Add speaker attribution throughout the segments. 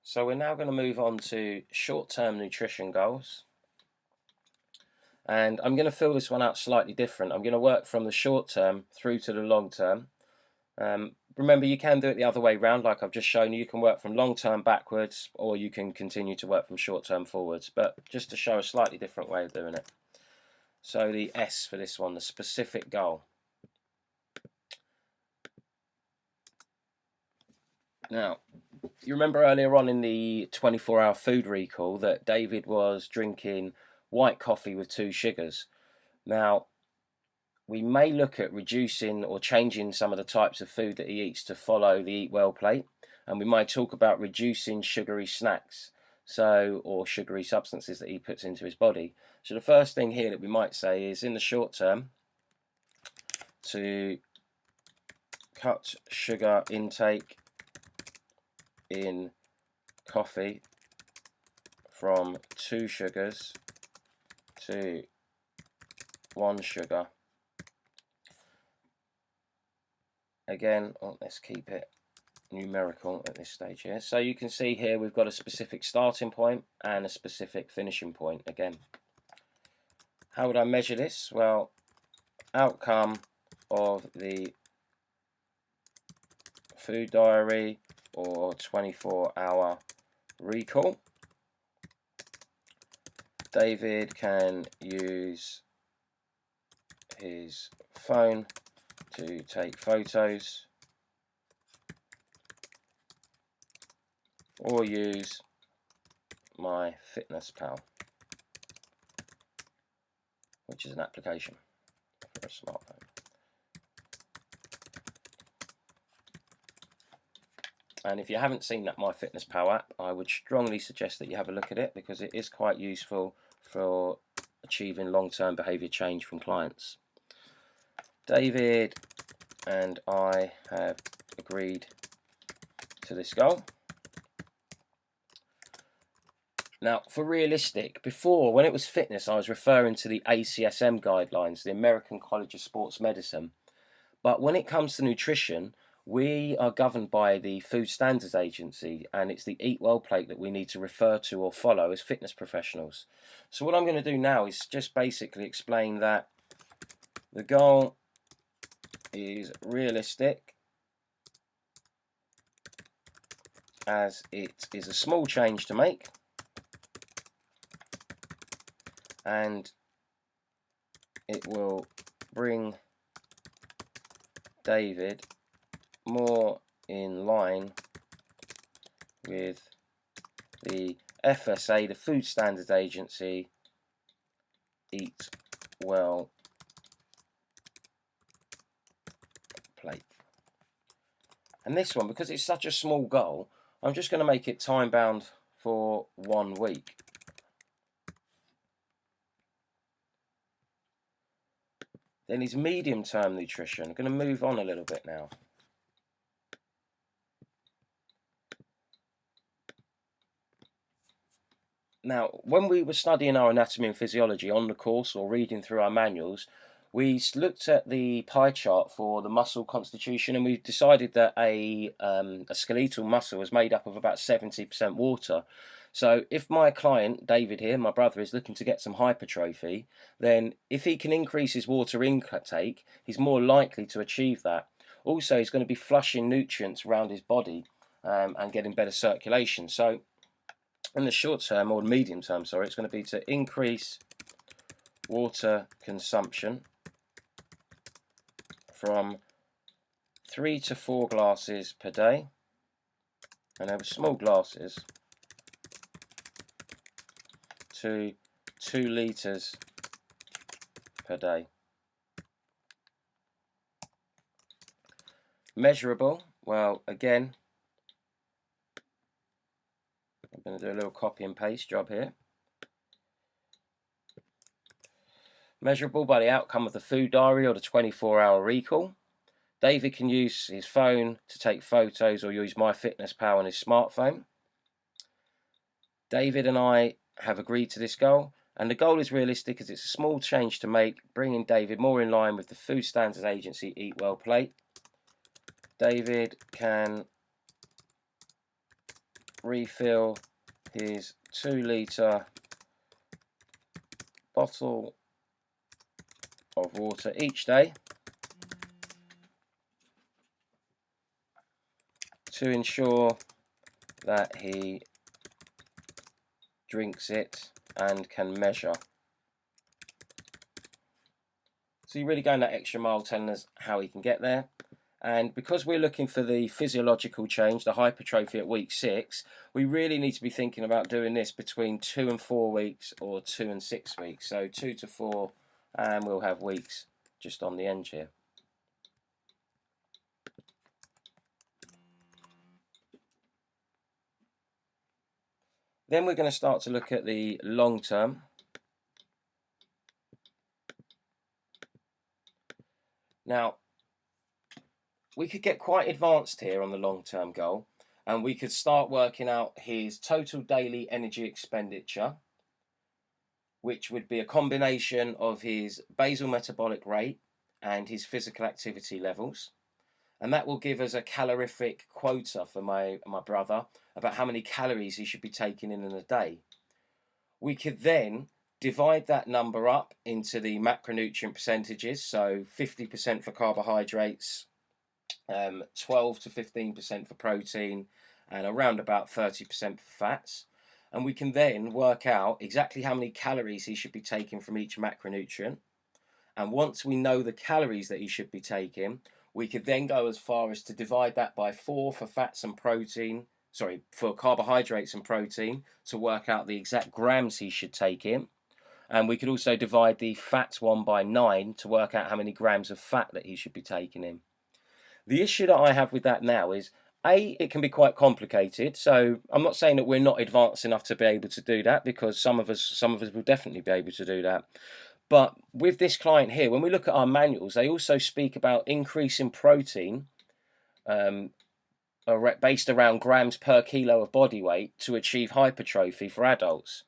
Speaker 1: So we're now going to move on to short-term nutrition goals. And I'm going to fill this one out slightly different. I'm going to work from the short term through to the long term. Remember, you can do it the other way round, like I've just shown you. You can work from long term backwards, or you can continue to work from short term forwards. But just to show a slightly different way of doing it. So the S for this one, the specific goal. Now, you remember earlier on in the 24-hour food recall that David was drinking white coffee with 2 sugars. Now, we may look at reducing or changing some of the types of food that he eats to follow the Eat Well plate, and we might talk about reducing sugary snacks, or sugary substances that he puts into his body. So the first thing here that we might say is, in the short term, to cut sugar intake in coffee from 2 sugars to 1 sugar. Again, let's keep it numerical at this stage here. So you can see here we've got a specific starting point and a specific finishing point again. How would I measure this? Well, outcome of the food diary or 24-hour recall. David can use his phone to take photos or use MyFitnessPal, which is an application for a smartphone. And if you haven't seen that MyFitnessPal app, I would strongly suggest that you have a look at it, because it is quite useful for achieving long-term behaviour change from clients. David and I have agreed to this goal. Now, for realistic, before, when it was fitness, I was referring to the ACSM guidelines, the American College of Sports Medicine. But when it comes to nutrition, we are governed by the Food Standards Agency, and it's the Eat Well plate that we need to refer to or follow as fitness professionals. So what I'm going to do now is just basically explain that the goal is realistic, as it is a small change to make, and it will bring David more in line with the FSA, the Food Standards Agency, Eat Well plate. And this one, because it's such a small goal, I'm just going to make it time bound for 1 week. Then his medium term nutrition. I'm going to move on a little bit now. Now, when we were studying our anatomy and physiology on the course or reading through our manuals, we looked at the pie chart for the muscle constitution, and we decided that a skeletal muscle is made up of about 70% water. So if my client, David here, my brother, is looking to get some hypertrophy, then if he can increase his water intake, he's more likely to achieve that. Also, he's going to be flushing nutrients around his body and getting better circulation. So in the short term, or medium term, sorry, it's going to be to increase water consumption from 3 to 4 glasses per day, and over small glasses, to 2 litres per day. Measurable, well, again, I'm going to do a little copy and paste job here. Measurable by the outcome of the food diary or the 24-hour recall. David can use his phone to take photos or use MyFitnessPal on his smartphone. David and I have agreed to this goal, and the goal is realistic as it's a small change to make, bringing David more in line with the Food Standards Agency Eat Well plate. David can refill his 2-litre bottle of water each day to ensure that he drinks it and can measure. So you're really going that extra mile telling us how he can get there. And because we're looking for the physiological change, the hypertrophy at week 6, we really need to be thinking about doing this between 2 and 4 weeks or 2 and 6 weeks. So 2 to 4, and we'll have weeks just on the end here. Then we're going to start to look at the long term. Now, we could get quite advanced here on the long-term goal, and we could start working out his total daily energy expenditure, which would be a combination of his basal metabolic rate and his physical activity levels. And that will give us a calorific quota for my brother about how many calories he should be taking in a day. We could then divide that number up into the macronutrient percentages, so 50% for carbohydrates, 12 to 15% for protein, and around about 30% for fats. And we can then work out exactly how many calories he should be taking from each macronutrient. And once we know the calories that he should be taking, we could then go as far as to divide that by 4 for fats and protein, for carbohydrates and protein, to work out the exact grams he should take in. And we could also divide the fats one by 9 to work out how many grams of fat that he should be taking in. The issue that I have with that now is, it can be quite complicated. So I'm not saying that we're not advanced enough to be able to do that, because some of us will definitely be able to do that. But with this client here, when we look at our manuals, they also speak about increasing protein based around grams per kilo of body weight to achieve hypertrophy for adults.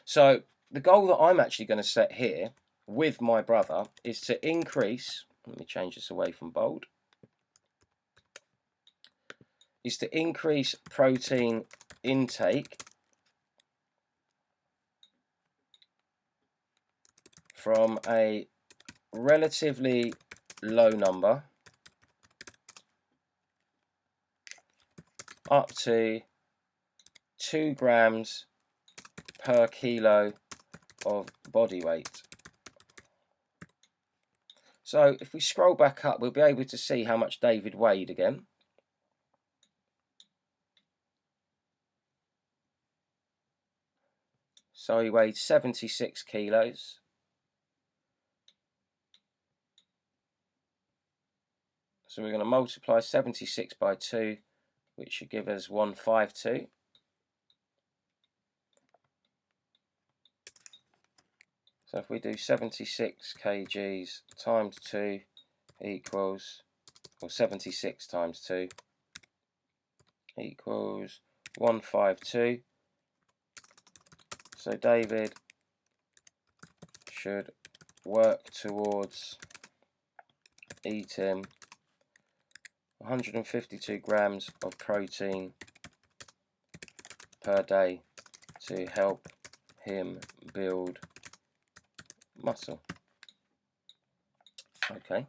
Speaker 1: So the goal that I'm actually going to set here with my brother is to increase, let me change this away from bold, is to increase protein intake from a relatively low number up to 2 grams per kilo of body weight. So if we scroll back up, we'll be able to see how much David weighed again. So he weighed 76 kilos. So we're going to multiply 76 by 2, which should give us 152. So if we do 76 kgs times 2 equals, or 76 times 2 equals 152. So David should work towards eating 152 grams of protein per day to help him build muscle. Okay.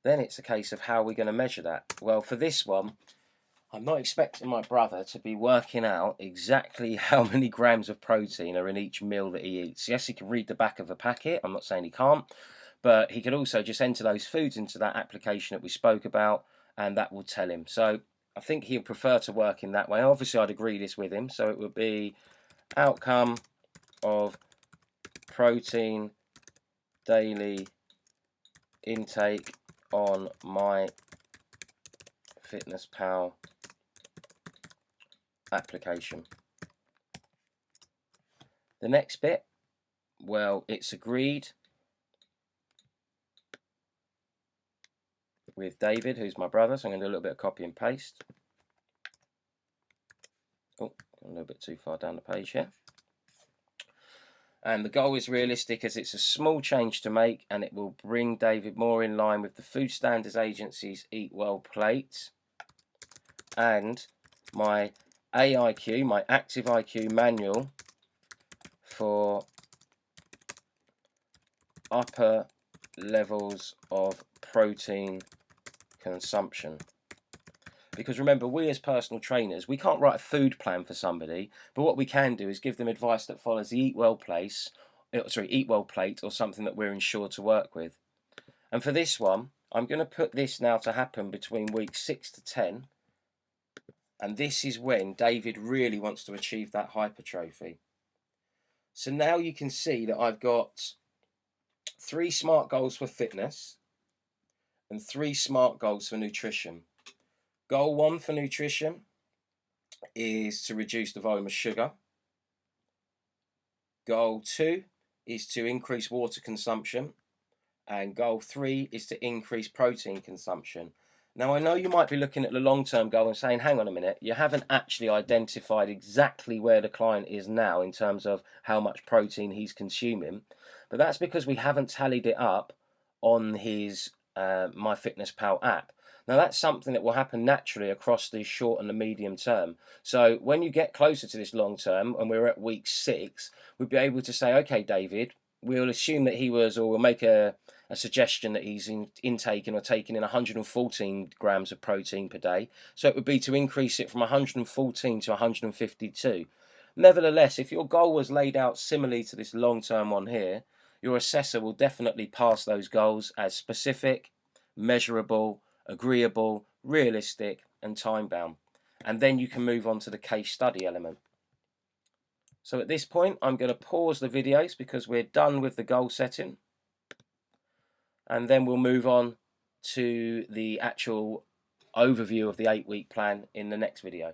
Speaker 1: Then it's a case of how we're going to measure that. Well, for this one, I'm not expecting my brother to be working out exactly how many grams of protein are in each meal that he eats. Yes, he can read the back of a packet. I'm not saying he can't. But he could also just enter those foods into that application that we spoke about, and that will tell him. So I think he'll prefer to work in that way. Obviously, I'd agree this with him. So it would be outcome of protein daily intake on my FitnessPal application. The next bit, well, it's agreed with David, who's my brother, so I'm going to do a little bit of copy and paste. Oh, a little bit too far down the page here. And the goal is realistic, as it's a small change to make, and it will bring David more in line with the Food Standards Agency's Eat Well plate and my AIQ, my active IQ manual for upper levels of protein consumption. Because remember, we as personal trainers, we can't write a food plan for somebody, but what we can do is give them advice that follows the Eat Well plate, or something that we're insured to work with. And for this one, I'm going to put this now to happen between weeks 6 to 10. And this is when David really wants to achieve that hypertrophy. So now you can see that I've got 3 SMART goals for fitness and 3 SMART goals for nutrition. Goal 1 for nutrition is to reduce the volume of sugar. Goal 2 is to increase water consumption. And goal 3 is to increase protein consumption. Now, I know you might be looking at the long-term goal and saying, hang on a minute, you haven't actually identified exactly where the client is now in terms of how much protein he's consuming. But that's because we haven't tallied it up on his MyFitnessPal app. Now, that's something that will happen naturally across the short and the medium term. So when you get closer to this long term, and we're at week 6, we'll be able to say, okay, David, we'll assume that he was, or we'll make a suggestion that he's taking in 114 grams of protein per day. So it would be to increase it from 114 to 152. Nevertheless, if your goal was laid out similarly to this long-term one here, your assessor will definitely pass those goals as specific, measurable, agreeable, realistic, and time-bound. And then you can move on to the case study element. So at this point, I'm going to pause the videos because we're done with the goal setting. And then we'll move on to the actual overview of the 8-week plan in the next video.